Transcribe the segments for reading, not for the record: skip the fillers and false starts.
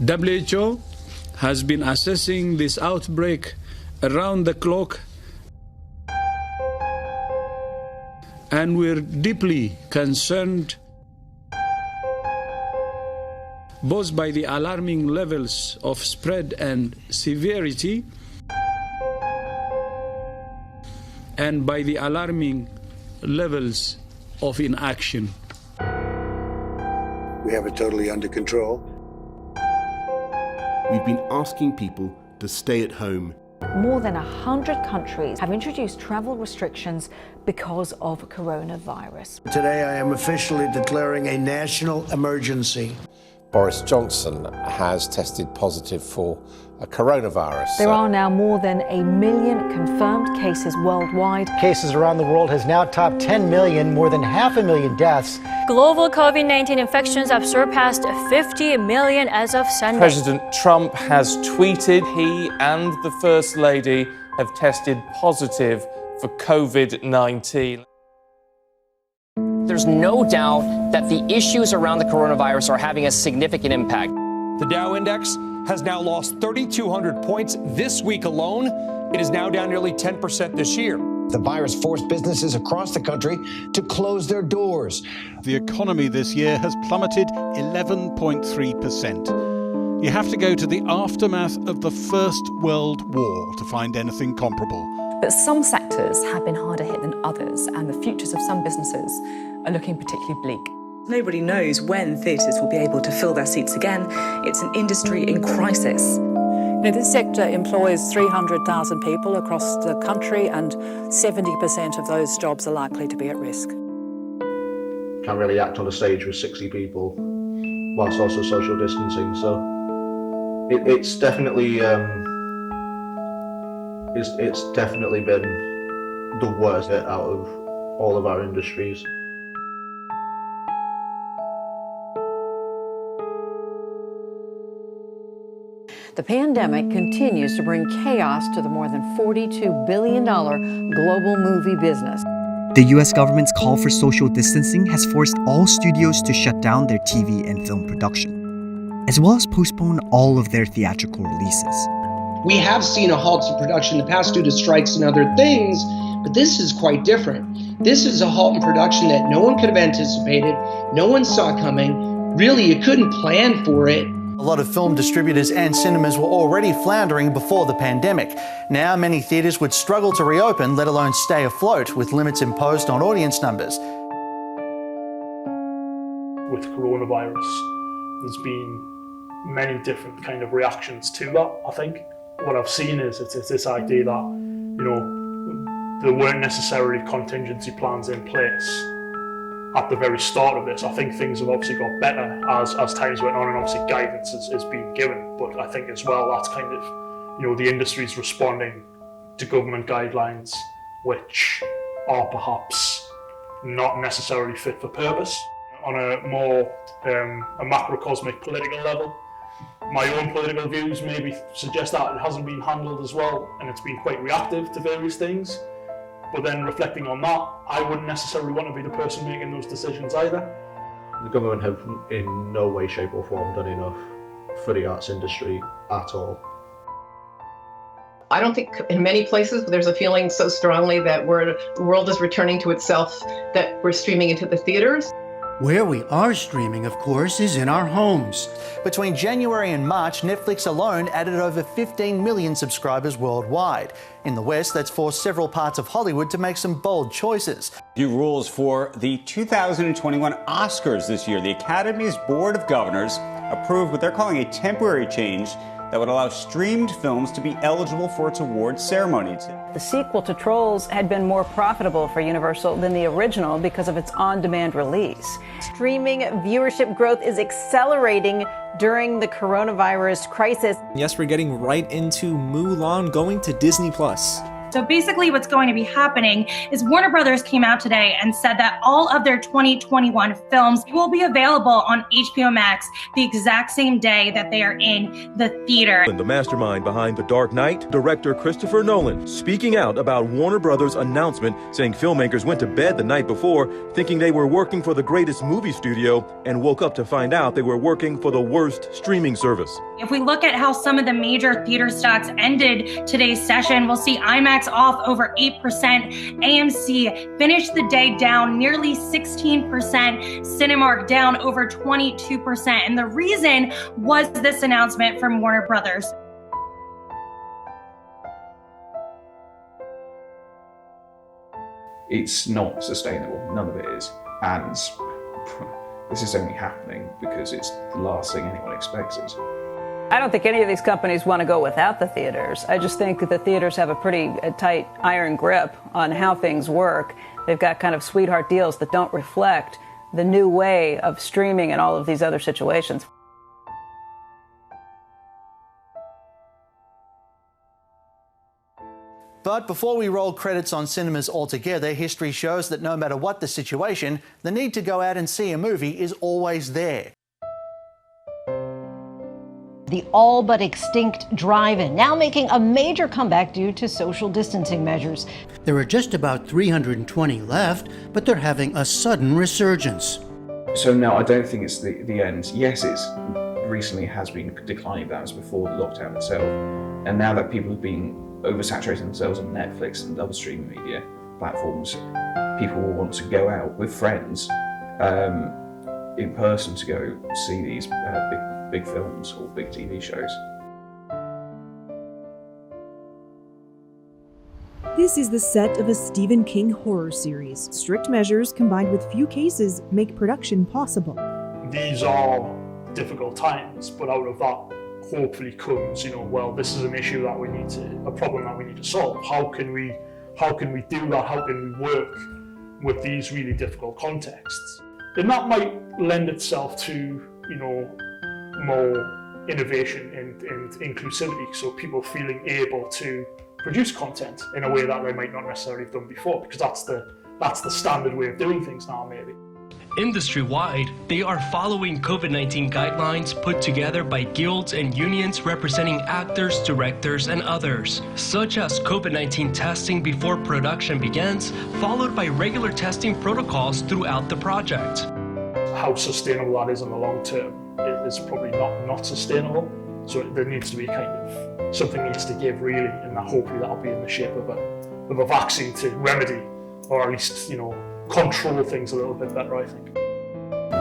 WHO has been assessing this outbreak around the clock, and we're deeply concerned both by the alarming levels of spread and severity and by the alarming levels of inaction. We have it totally under control. We've been asking people to stay at home. More than 100 countries have introduced travel restrictions because of coronavirus. Today I am officially declaring a national emergency. Boris Johnson has tested positive for a coronavirus. There are now more than 1 million confirmed cases worldwide. Cases around the world has now topped 10 million, more than 500,000 deaths. Global COVID-19 infections have surpassed 50 million as of Sunday. President Trump has tweeted he and the First Lady have tested positive for COVID-19. There's no doubt that the issues around the coronavirus are having a significant impact. The Dow Index has now lost 3,200 points this week alone. It is now down nearly 10% this year. The virus forced businesses across the country to close their doors. The economy this year has plummeted 11.3%. You have to go to the aftermath of the First World War to find anything comparable. But some sectors have been harder hit than others, and the futures of some businesses are looking particularly bleak. Nobody knows when theatres will be able to fill their seats again. It's an industry in crisis. This sector employs 300,000 people across the country, and 70% of those jobs are likely to be at risk. Can't really act on a stage with 60 people whilst also social distancing, so it's definitely it's definitely been the worst hit out of all of our industries. The pandemic continues to bring chaos to the more than $42 billion global movie business. The U.S. government's call for social distancing has forced all studios to shut down their TV and film production, as well as postpone all of their theatrical releases. We have seen a halt to production in the past due to strikes and other things, but this is quite different. This is a halt in production that no one could have anticipated, no one saw coming. Really, you couldn't plan for it. A lot of film distributors and cinemas were already floundering before the pandemic. Now, many theatres would struggle to reopen, let alone stay afloat, with limits imposed on audience numbers. With coronavirus, there's been many different kind of reactions to that, I think. What I've seen is it's this idea that, there weren't necessarily contingency plans in place at the very start of this. I think things have obviously got better as times went on, and obviously guidance is being given. But I think as well that's kind of, the industry's responding to government guidelines which are perhaps not necessarily fit for purpose. On a more a macrocosmic political level, my own political views maybe suggest that it hasn't been handled as well, and it's been quite reactive to various things. But then reflecting on that, I wouldn't necessarily want to be the person making those decisions either. The government have in no way, shape or form done enough for the arts industry at all. I don't think in many places there's a feeling so strongly that the world is returning to itself that we're streaming into the theaters. Where we are streaming, of course, is in our homes. Between January and March, Netflix alone added over 15 million subscribers worldwide. In the West, that's forced several parts of Hollywood to make some bold choices. New rules for the 2021 Oscars this year. The Academy's Board of Governors approved what they're calling a temporary change that would allow streamed films to be eligible for its award ceremony. The sequel to Trolls had been more profitable for Universal than the original because of its on-demand release. Streaming viewership growth is accelerating during the coronavirus crisis. Yes, we're getting right into Mulan going to Disney+. So basically what's going to be happening is Warner Brothers came out today and said that all of their 2021 films will be available on HBO Max the exact same day that they are in the theater. The mastermind behind The Dark Knight, director Christopher Nolan, speaking out about Warner Brothers' announcement, saying filmmakers went to bed the night before thinking they were working for the greatest movie studio and woke up to find out they were working for the worst streaming service. If we look at how some of the major theater stocks ended today's session, we'll see IMAX off over 8%, AMC finished the day down nearly 16%, Cinemark down over 22%. And the reason was this announcement from Warner Brothers. It's not sustainable, none of it is. And this is only happening because it's the last thing anyone expects it. I don't think any of these companies want to go without the theaters. I just think the theaters have a pretty tight iron grip on how things work. They've got kind of sweetheart deals that don't reflect the new way of streaming and all of these other situations. But before we roll credits on cinemas altogether, history shows that no matter what the situation, the need to go out and see a movie is always there. The all but extinct drive-in, now making a major comeback due to social distancing measures. There are just about 320 left, but they're having a sudden resurgence. So no, I don't think it's the end. Yes, it's recently has been declining, that was before the lockdown itself. And now that people have been oversaturating themselves on Netflix and other streaming media platforms, people will want to go out with friends in person to go see these big films or big TV shows. This is the set of a Stephen King horror series. Strict measures combined with few cases make production possible. These are difficult times, but out of that hopefully comes, well, this is an issue that a problem that we need to solve. How can we do that? How can we work with these really difficult contexts? And that might lend itself to, more innovation and inclusivity, so people feeling able to produce content in a way that they might not necessarily have done before, because that's the standard way of doing things now, maybe. Industry-wide, they are following COVID-19 guidelines put together by guilds and unions representing actors, directors, and others, such as COVID-19 testing before production begins, followed by regular testing protocols throughout the project. How sustainable that is in the long term is probably not sustainable. So there needs to be something needs to give, really, and hopefully that'll be in the shape of a vaccine to remedy, or at least control things a little bit better, I think.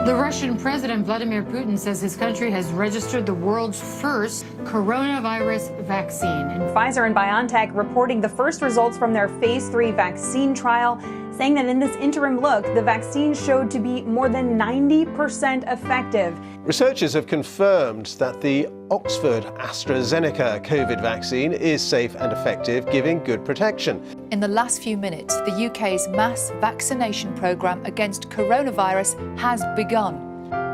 The Russian President Vladimir Putin says his country has registered the world's first coronavirus vaccine. And Pfizer and BioNTech reporting the first results from their phase 3 vaccine trial, saying that in this interim look, the vaccine showed to be more than 90% effective. Researchers have confirmed that the Oxford AstraZeneca COVID vaccine is safe and effective, giving good protection. In the last few minutes, the UK's mass vaccination programme against coronavirus has begun.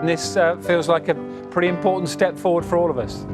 This feels like a pretty important step forward for all of us.